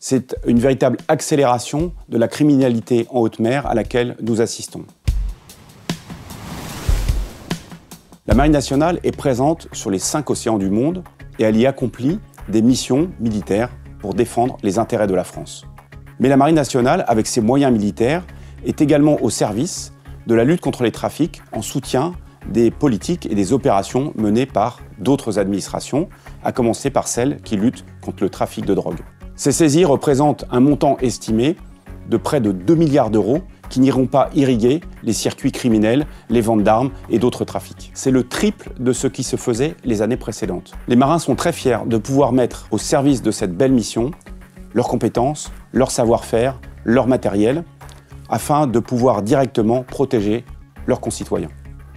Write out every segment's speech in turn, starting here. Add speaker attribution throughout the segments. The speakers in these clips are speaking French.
Speaker 1: C'est une véritable accélération de la criminalité en haute mer à laquelle nous assistons. La Marine nationale est présente sur les 5 océans du monde et elle y accomplit des missions militaires pour défendre les intérêts de la France. Mais la Marine nationale, avec ses moyens militaires, est également au service de la lutte contre les trafics en soutien des politiques et des opérations menées par d'autres administrations, à commencer par celles qui luttent contre le trafic de drogue. Ces saisies représentent un montant estimé de près de 2 milliards d'euros qui n'iront pas irriguer les circuits criminels, les ventes d'armes et d'autres trafics. C'est le triple de ce qui se faisait les années précédentes. Les marins sont très fiers de pouvoir mettre au service de cette belle mission leurs compétences, leur savoir-faire, leur matériel, afin de pouvoir directement protéger leurs concitoyens.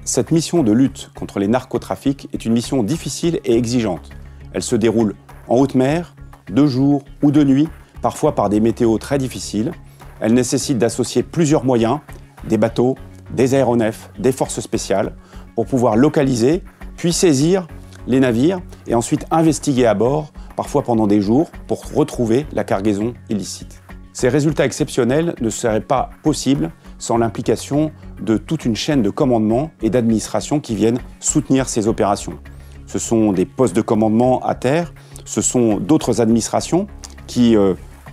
Speaker 1: Cette mission de lutte contre les narcotrafics est une mission difficile et exigeante. Elle se déroule en haute mer, de jour ou de nuit, parfois par des météos très difficiles. Elle nécessite d'associer plusieurs moyens, des bateaux, des aéronefs, des forces spéciales, pour pouvoir localiser, puis saisir les navires et ensuite investiguer à bord, parfois pendant des jours, pour retrouver la cargaison illicite. Ces résultats exceptionnels ne seraient pas possibles sans l'implication de toute une chaîne de commandement et d'administration qui viennent soutenir ces opérations. Ce sont des postes de commandement à terre, ce sont d'autres administrations qui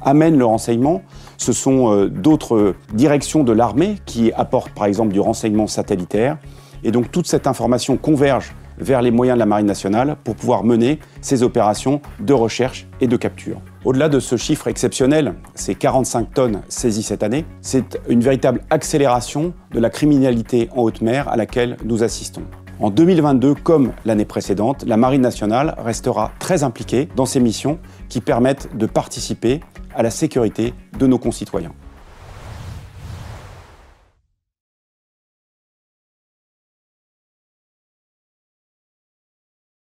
Speaker 1: amènent le renseignement, ce sont d'autres directions de l'armée qui apportent par exemple du renseignement satellitaire. Et donc toute cette information converge vers les moyens de la Marine nationale pour pouvoir mener ces opérations de recherche et de capture. Au-delà de ce chiffre exceptionnel, ces 45 tonnes saisies cette année, c'est une véritable accélération de la criminalité en haute mer à laquelle nous assistons. En 2022, comme l'année précédente, la Marine nationale restera très impliquée dans ces missions qui permettent de participer à la sécurité de nos concitoyens.